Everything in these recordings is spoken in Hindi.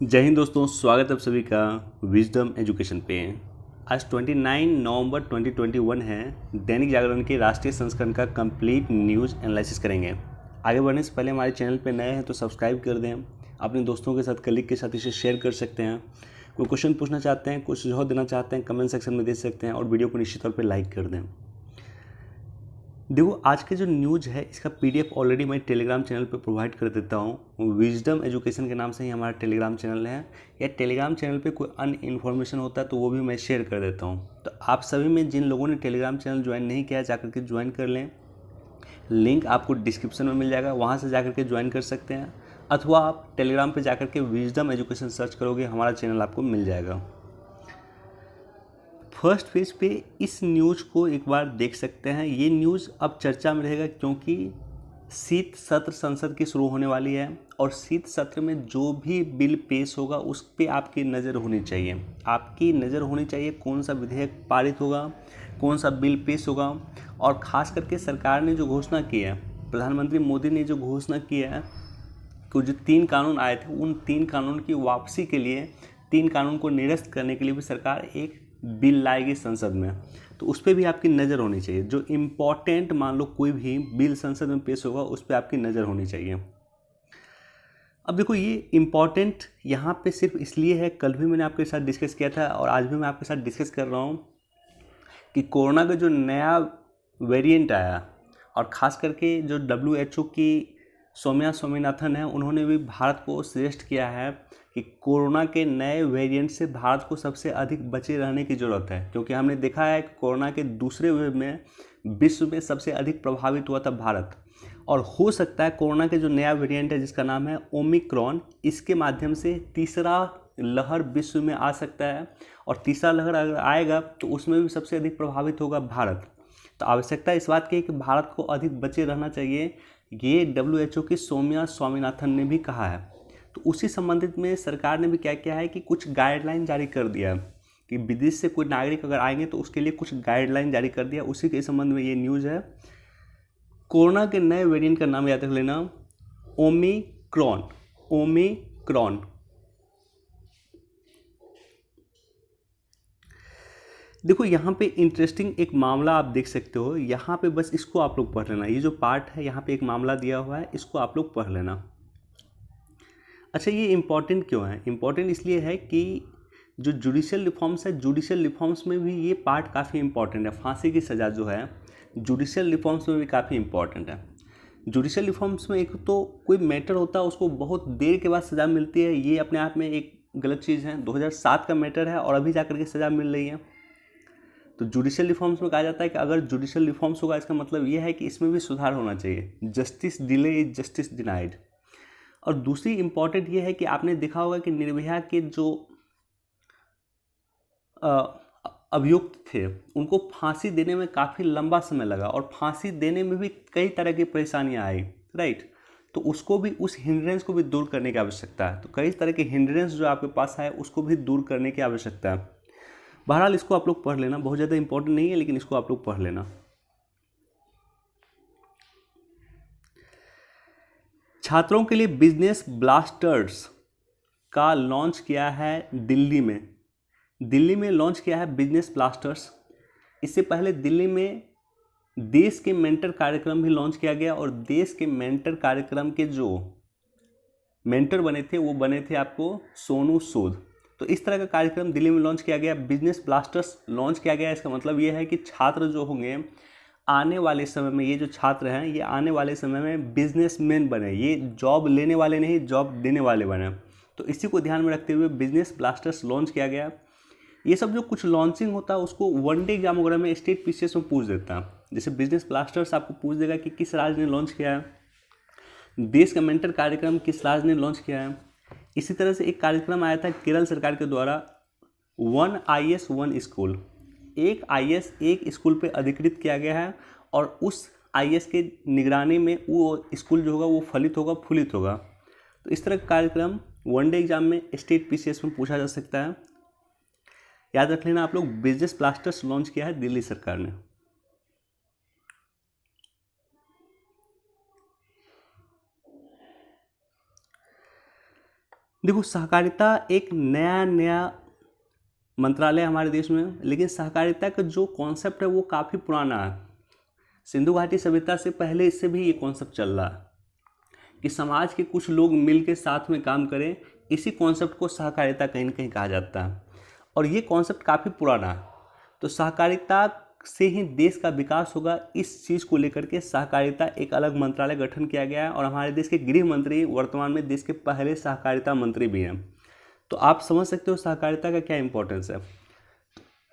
जय हिंद दोस्तों, स्वागत है आप सभी का विजडम एजुकेशन पे। आज 29 नवंबर 2021 है। दैनिक जागरण के राष्ट्रीय संस्करण का कंप्लीट न्यूज़ एनालिसिस करेंगे। आगे बढ़ने से पहले हमारे चैनल पे नए हैं तो सब्सक्राइब कर दें, अपने दोस्तों के साथ, कलीग के साथ इसे शेयर कर सकते हैं। कोई क्वेश्चन पूछना चाहते हैं, कुछ सुझाव देना चाहते हैं, कमेंट सेक्शन में दे सकते हैं और वीडियो को निश्चित तौर पर लाइक कर दें। देखो, आज के जो न्यूज़ है इसका पीडीएफ ऑलरेडी मैं टेलीग्राम चैनल पे प्रोवाइड कर देता हूँ। विजडम एजुकेशन के नाम से ही हमारा टेलीग्राम चैनल है। या टेलीग्राम चैनल पे कोई अन्य इन्फॉर्मेशन होता है तो वो भी मैं शेयर कर देता हूँ। तो आप सभी में जिन लोगों ने टेलीग्राम चैनल ज्वाइन नहीं किया है जाकर के ज्वाइन कर लें। लिंक आपको डिस्क्रिप्शन में मिल जाएगा, वहाँ से जाकर के ज्वाइन कर सकते हैं। अथवा आप टेलीग्राम पर जाकर के विजडम एजुकेशन सर्च करोगे, हमारा चैनल आपको मिल जाएगा। फर्स्ट पेज पे इस न्यूज़ को एक बार देख सकते हैं। ये न्यूज़ अब चर्चा में रहेगा क्योंकि शीत सत्र संसद की शुरू होने वाली है और शीत सत्र में जो भी बिल पेश होगा उस पर आपकी नज़र होनी चाहिए। आपकी नज़र होनी चाहिए कौन सा विधेयक पारित होगा, कौन सा बिल पेश होगा। और ख़ास करके सरकार ने जो घोषणा की है, प्रधानमंत्री मोदी ने जो घोषणा की है कि जो 3 कानून आए थे उन 3 कानून की वापसी के लिए, 3 कानून को निरस्त करने के लिए भी सरकार एक बिल लाएगी संसद में। तो उस पर भी आपकी नज़र होनी चाहिए। जो इम्पोर्टेंट, मान लो कोई भी बिल संसद में पेश होगा उस पर आपकी नज़र होनी चाहिए। अब देखो, ये इम्पॉर्टेंट यहाँ पे सिर्फ इसलिए है, कल भी मैंने आपके साथ डिस्कस किया था और आज भी मैं आपके साथ डिस्कस कर रहा हूँ कि कोरोना का जो नया वेरिएंट आया और ख़ास करके जो WHO की सौम्या स्वामीनाथन है, उन्होंने भी भारत को सजेस्ट किया है कि कोरोना के नए वेरिएंट से भारत को सबसे अधिक बचे रहने की ज़रूरत है। क्योंकि हमने देखा है कि कोरोना के दूसरे वेव में विश्व में सबसे अधिक प्रभावित हुआ था भारत। और हो सकता है कोरोना के जो नया वेरिएंट है जिसका नाम है ओमिक्रॉन, इसके माध्यम से तीसरा लहर विश्व में आ सकता है। और तीसरा लहर अगर आएगा तो उसमें भी सबसे अधिक प्रभावित होगा भारत। तो आवश्यकता इस बात की है कि भारत को अधिक बचे रहना चाहिए। ये WHO की सौम्या स्वामीनाथन ने भी कहा है। तो उसी संबंधित में सरकार ने भी क्या किया है कि कुछ गाइडलाइन जारी कर दिया है कि विदेश से कोई नागरिक अगर आएंगे तो उसके लिए कुछ गाइडलाइन जारी कर दिया। उसी के संबंध में ये न्यूज़ है। कोरोना के नए वेरिएंट का नाम याद रख लेना, ओमिक्रॉन। ओमिक्रॉन। देखो, यहाँ पे इंटरेस्टिंग एक मामला आप देख सकते हो। यहाँ पे बस इसको आप लोग पढ़ लेना। ये जो पार्ट है यहाँ पे एक मामला दिया हुआ है, इसको आप लोग पढ़ लेना। अच्छा, ये इम्पॉर्टेंट क्यों है? इम्पॉर्टेंट इसलिए है कि जो जुडिशियल रिफॉर्म्स है, जुडिशियल रिफॉर्म्स में भी ये पार्ट काफ़ी इंपॉर्टेंट है। फांसी की सज़ा जो है जुडिशियल रिफॉर्म्स में भी काफ़ी इंपॉर्टेंट है। जुडिशियल रिफॉर्म्स में एक तो कोई मैटर होता है उसको बहुत देर के बाद सज़ा मिलती है, ये अपने आप में एक गलत चीज़ है। 2007 का मैटर है और अभी जाकर के सज़ा मिल रही है। तो जुडिशियल रिफॉर्म्स में कहा जाता है कि अगर जुडिशियल रिफॉर्म्स होगा इसका मतलब ये है कि इसमें भी सुधार होना चाहिए। Justice delay is justice denied. और दूसरी इम्पॉर्टेंट ये है कि आपने देखा होगा कि निर्भया के जो अभियुक्त थे उनको फांसी देने में काफ़ी लंबा समय लगा और फांसी देने में भी कई तरह की परेशानियां आई, राइट। तो उसको भी, उस हिंड्रेंस को भी दूर करने की आवश्यकता है। तो कई तरह के हिंड्रेंस जो आपके पास है उसको भी दूर करने की आवश्यकता है। बहरहाल इसको आप लोग पढ़ लेना, बहुत ज़्यादा इंपॉर्टेंट नहीं है लेकिन इसको आप लोग पढ़ लेना। छात्रों के लिए बिजनेस ब्लास्टर्स का लॉन्च किया है दिल्ली में। दिल्ली में लॉन्च किया है बिजनेस ब्लास्टर्स। इससे पहले दिल्ली में देश के मेंटर कार्यक्रम भी लॉन्च किया गया और देश के मेंटर कार्यक्रम के जो मेंटर बने थे वो बने थे आपको सोनू सूद। तो इस तरह का कार्यक्रम दिल्ली में लॉन्च किया गया, बिजनेस ब्लास्टर्स लॉन्च किया गया। इसका मतलब ये है कि छात्र जो होंगे आने वाले समय में, ये जो छात्र हैं ये आने वाले समय में बिजनेसमैन बने। ये जॉब लेने वाले नहीं, जॉब देने वाले बने। तो इसी को ध्यान में रखते हुए बिजनेस ब्लास्टर्स लॉन्च किया गया। ये सब जो कुछ लॉन्चिंग होता है उसको वन डे एग्जाम वगैरह में स्टेट पीसीएस में पूछ देता है। जैसे बिजनेस ब्लास्टर्स आपको पूछ देगा कि किस राज्य ने लॉन्च किया है, देश का मेंटर कार्यक्रम किस राज्य ने लॉन्च किया है। इसी तरह से एक कार्यक्रम आया था केरल सरकार के द्वारा, 1 IS 1 स्कूल। एक IS एक स्कूल पे अधिकृत किया गया है और उस IS के निगरानी में वो स्कूल जो होगा वो फलित होगा, फुलित होगा। तो इस तरह का कार्यक्रम वन डे एग्जाम में स्टेट पीसीएस में पूछा जा सकता है। याद रख लेना आप लोग, बिजनेस ब्लास्टर्स लॉन्च किया है दिल्ली सरकार ने। देखो, सहकारिता एक नया नया मंत्रालय है हमारे देश में, लेकिन सहकारिता का जो कॉन्सेप्ट है वो काफ़ी पुराना है। सिंधु घाटी सभ्यता से पहले इससे भी ये कॉन्सेप्ट चल रहा है कि समाज के कुछ लोग मिल के साथ में काम करें। इसी कॉन्सेप्ट को सहकारिता कहीं ना कहीं कहा जाता है, और ये कॉन्सेप्ट काफ़ी पुराना है। तो सहकारिता से ही देश का विकास होगा, इस चीज़ को लेकर के सहकारिता एक अलग मंत्रालय गठन किया गया है, और हमारे देश के गृह मंत्री वर्तमान में देश के पहले सहकारिता मंत्री भी हैं। तो आप समझ सकते हो सहकारिता का क्या इंपॉर्टेंस है।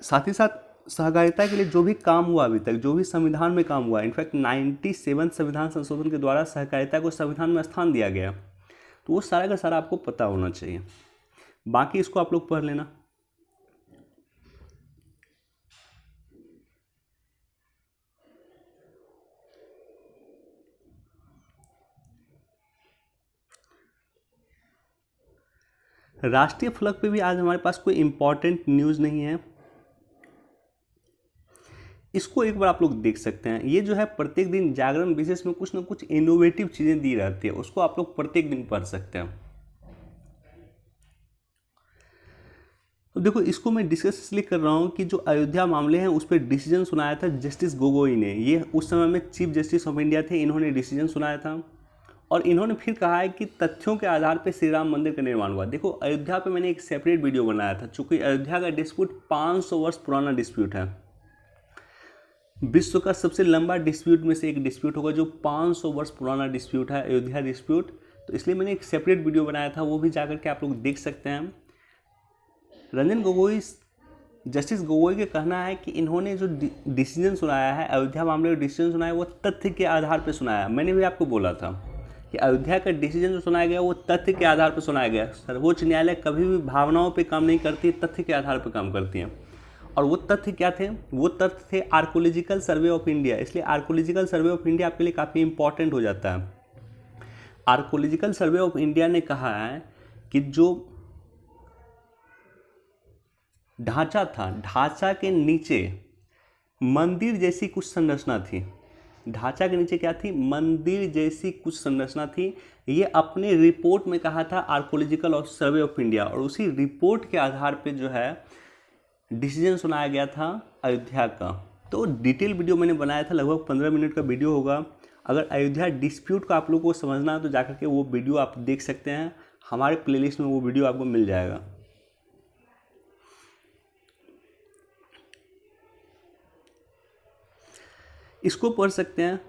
साथ ही साथ सहकारिता के लिए जो भी काम हुआ अभी तक, जो भी संविधान में काम हुआ, इनफैक्ट 97 संविधान संशोधन के द्वारा सहकारिता को संविधान में स्थान दिया गया, तो वो सारा का सारा आपको पता होना चाहिए। बाकी इसको आप लोग पढ़ लेना। राष्ट्रीय फलक पे भी आज हमारे पास कोई इम्पोर्टेंट न्यूज़ नहीं है, इसको एक बार आप लोग देख सकते हैं। ये जो है प्रत्येक दिन जागरण विशेष में कुछ ना कुछ इनोवेटिव चीज़ें दी रहती है, उसको आप लोग प्रत्येक दिन पढ़ सकते हैं। तो देखो, इसको मैं डिस्कस इसलिए कर रहा हूँ कि जो अयोध्या मामले हैं उस पर डिसीजन सुनाया था जस्टिस गोगोई ने। ये उस समय में चीफ जस्टिस ऑफ इंडिया थे, इन्होंने डिसीजन सुनाया था, और इन्होंने फिर कहा है कि तथ्यों के आधार पर श्री राम मंदिर का निर्माण हुआ। देखो, अयोध्या पे मैंने एक सेपरेट वीडियो बनाया था, चूँकि अयोध्या का डिस्प्यूट 500 वर्ष पुराना डिस्प्यूट है। विश्व का सबसे लंबा डिस्प्यूट में से एक डिस्प्यूट होगा, जो 500 वर्ष पुराना डिस्प्यूट है, अयोध्या डिस्प्यूट। तो इसलिए मैंने एक सेपरेट वीडियो बनाया था, वो भी जाकर के आप लोग देख सकते हैं। रंजन गोगोई, जस्टिस गोगोई का कहना है कि इन्होंने जो डिसीजन सुनाया है, अयोध्या मामले में डिसीजन सुनाया, वो तथ्य के आधार पर सुनाया। मैंने भी आपको बोला था कि अयोध्या का डिसीजन जो सुनाया गया वो तथ्य के आधार पर सुनाया गया। सर्वोच्च न्यायालय कभी भी भावनाओं पर काम नहीं करती, तथ्य के आधार पर काम करती हैं। और वो तथ्य क्या थे? वो तथ्य थे आर्कोलॉजिकल सर्वे ऑफ इंडिया। इसलिए आर्कोलॉजिकल सर्वे ऑफ इंडिया आपके लिए काफ़ी इंपॉर्टेंट हो जाता है। आर्कोलॉजिकल सर्वे ऑफ इंडिया ने कहा है कि जो ढांचा था, ढांचा के नीचे मंदिर जैसी कुछ संरचना थी। ढांचा के नीचे क्या थी? मंदिर जैसी कुछ संरचना थी। ये अपने रिपोर्ट में कहा था आर्कोलॉजिकल सर्वे ऑफ इंडिया, और उसी रिपोर्ट के आधार पे जो है डिसीजन सुनाया गया था अयोध्या का। तो डिटेल वीडियो मैंने बनाया था, लगभग 15 मिनट का वीडियो होगा। अगर अयोध्या डिस्प्यूट को आप लोगों को समझना है तो जाकर के वो वीडियो आप देख सकते हैं, हमारे प्लेलिस्ट में वो वीडियो आपको मिल जाएगा। इसको पढ़ सकते हैं।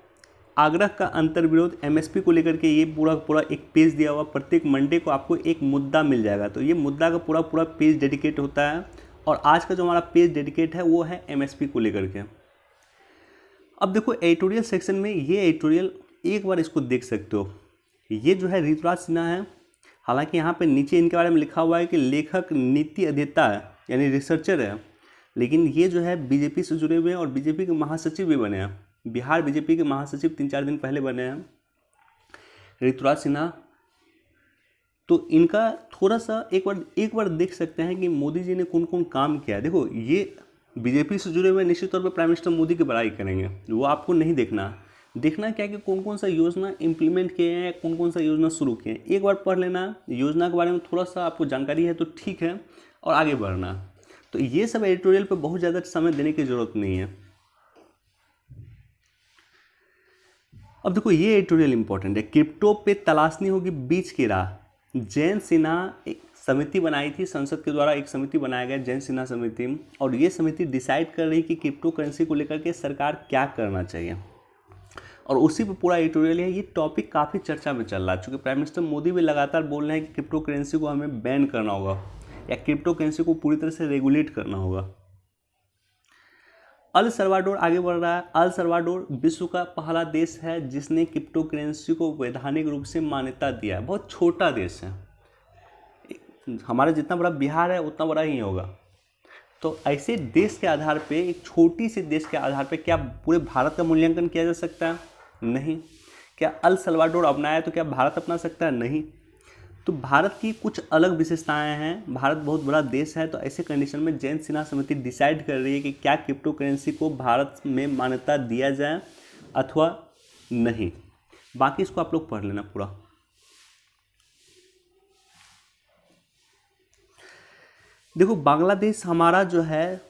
आगरा का अंतर्विरोध, एमएसपी को लेकर के ये पूरा पूरा एक पेज दिया हुआ। प्रत्येक मंडे को आपको एक मुद्दा मिल जाएगा, तो ये मुद्दा का पूरा पूरा पेज डेडिकेट होता है। और आज का जो हमारा पेज डेडिकेट है वो है एमएसपी को लेकर के। अब देखो, एडिटोरियल सेक्शन में ये एडिटोरियल एक बार इसको देख सकते हो। ये जो है ऋतुराज सिन्हा है। हालांकि यहाँ पे नीचे इनके बारे में लिखा हुआ है कि लेखक, नीति अध्येता है, यानी रिसर्चर है, लेकिन ये जो है बीजेपी से जुड़े हुए हैं और बीजेपी के महासचिव भी बने हैं। बिहार बीजेपी के महासचिव 3-4 दिन पहले बने हैं ऋतुराज सिन्हा। तो इनका थोड़ा सा एक बार देख सकते हैं कि मोदी जी ने कौन कौन काम किया है। देखो, ये बीजेपी से जुड़े हुए निश्चित तौर पर प्राइम मिनिस्टर मोदी की बड़ाई करेंगे, वो आपको नहीं देखना क्या कि कौन कौन सा योजना इम्प्लीमेंट किए हैं, कौन कौन सा योजना शुरू किए हैं। एक बार पढ़ लेना, योजना के बारे में थोड़ा सा आपको जानकारी है तो ठीक है, और आगे बढ़ना। तो ये सब एडिटोरियल पे बहुत ज़्यादा समय देने की ज़रूरत नहीं है। अब देखो, ये एडिटोरियल इंपॉर्टेंट है। क्रिप्टो पे तलाशनी होगी बीच की राह। जयंत सिन्हा एक समिति बनाई थी, संसद के द्वारा एक समिति बनाया गया, जयंत सिन्हा समिति, और ये समिति डिसाइड कर रही कि क्रिप्टो करेंसी को लेकर के सरकार क्या करना चाहिए, और उसी पर पूरा एडिटोरियल है। ये टॉपिक काफ़ी चर्चा में चल रहा है, चूँकि प्राइम मिनिस्टर मोदी भी लगातार बोल रहे हैं कि क्रिप्टो करेंसी को हमें बैन करना होगा, या क्रिप्टो करेंसी को पूरी तरह से रेगुलेट करना होगा। अल सल्वाडोर आगे बढ़ रहा है। अल सल्वाडोर विश्व का पहला देश है जिसने क्रिप्टो करेंसी को वैधानिक रूप से मान्यता दिया है। बहुत छोटा देश है, हमारा जितना बड़ा बिहार है उतना बड़ा ही होगा। तो ऐसे देश के आधार पे, एक छोटी सी देश के आधार पे क्या पूरे भारत का मूल्यांकन किया जा सकता है? नहीं। क्या अल सल्वाडोर अपनाया तो क्या भारत अपना सकता है? नहीं। तो भारत की कुछ अलग विशेषताएं हैं, भारत बहुत बड़ा देश है। तो ऐसे कंडीशन में जयंत सिन्हा समिति डिसाइड कर रही है कि क्या क्रिप्टो करेंसी को भारत में मान्यता दिया जाए अथवा नहीं। बाकी इसको आप लोग पढ़ लेना पूरा। देखो बांग्लादेश हमारा जो है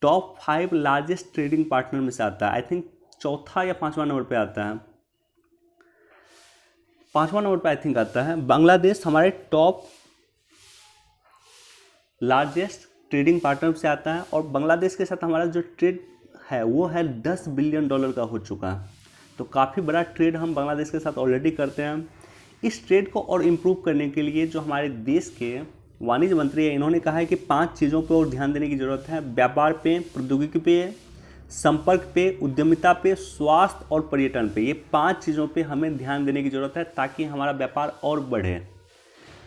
टॉप 5 लार्जेस्ट ट्रेडिंग पार्टनर में से आता है। आई थिंक चौथा या पांचवा नंबर पे आता है, पांचवा नंबर पे आई थिंक आता है। बांग्लादेश हमारे टॉप लार्जेस्ट ट्रेडिंग पार्टनर से आता है और बांग्लादेश के साथ हमारा जो ट्रेड है वो है $10 बिलियन का हो चुका है। तो काफ़ी बड़ा ट्रेड हम बांग्लादेश के साथ ऑलरेडी करते हैं। इस ट्रेड को और इम्प्रूव करने के लिए जो हमारे देश के वाणिज्य मंत्री है, इन्होंने कहा है कि 5 चीज़ों पर और ध्यान देने की ज़रूरत है। व्यापार पे, प्रौद्योगिकी पे, संपर्क पे, उद्यमिता पे, स्वास्थ्य और पर्यटन पे। ये 5 चीज़ों पे हमें ध्यान देने की ज़रूरत है ताकि हमारा व्यापार और बढ़े।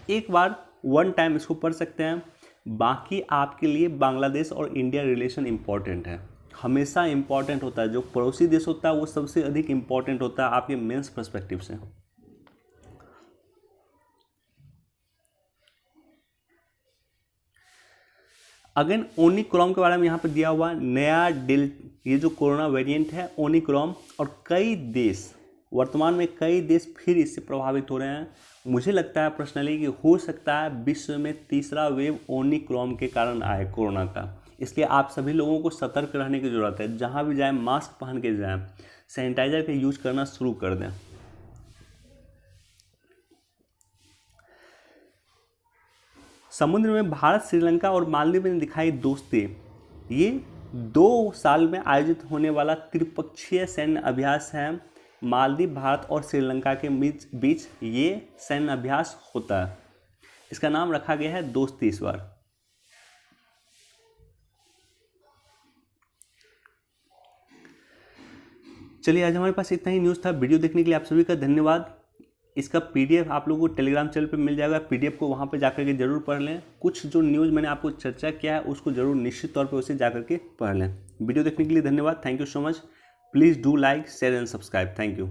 एक बार वन टाइम इसको पढ़ सकते हैं। बाकी आपके लिए बांग्लादेश और इंडिया रिलेशन इम्पॉर्टेंट है, हमेशा इम्पॉर्टेंट होता है। जो पड़ोसी देश होता है वो सबसे अधिक इम्पॉर्टेंट होता है आपके मेंस पर्सपेक्टिव से। अगेन ओमिक्रॉन के बारे में यहाँ पे दिया हुआ नया ये जो कोरोना वेरिएंट है ओमिक्रॉन, और कई देश वर्तमान में कई देश फिर इससे प्रभावित हो रहे हैं। मुझे लगता है पर्सनली कि हो सकता है विश्व में तीसरा वेव ओमिक्रॉन के कारण आए कोरोना का। इसलिए आप सभी लोगों को सतर्क रहने की ज़रूरत है। जहाँ भी जाएं मास्क पहन के जाएं, सैनिटाइजर का यूज करना शुरू कर दें। समुद्र में भारत, श्रीलंका और मालदीव में दिखाई दोस्ती। ये 2 साल में आयोजित होने वाला त्रिपक्षीय सैन्य अभ्यास है। मालदीव, भारत और श्रीलंका के बीच ये सैन्य अभ्यास होता है। इसका नाम रखा गया है दोस्ती इस बार। चलिए आज हमारे पास इतना ही न्यूज़ था। वीडियो देखने के लिए आप सभी का धन्यवाद। इसका पीडीएफ आप लोगों को टेलीग्राम चैनल पे मिल जाएगा। पीडीएफ को वहाँ पे जाकर के जरूर पढ़ लें। कुछ जो न्यूज़ मैंने आपको चर्चा किया है उसको जरूर निश्चित तौर पे उसे जाकर के पढ़ लें। वीडियो देखने के लिए धन्यवाद। Thank you so much. Please do like, share and subscribe. Thank you.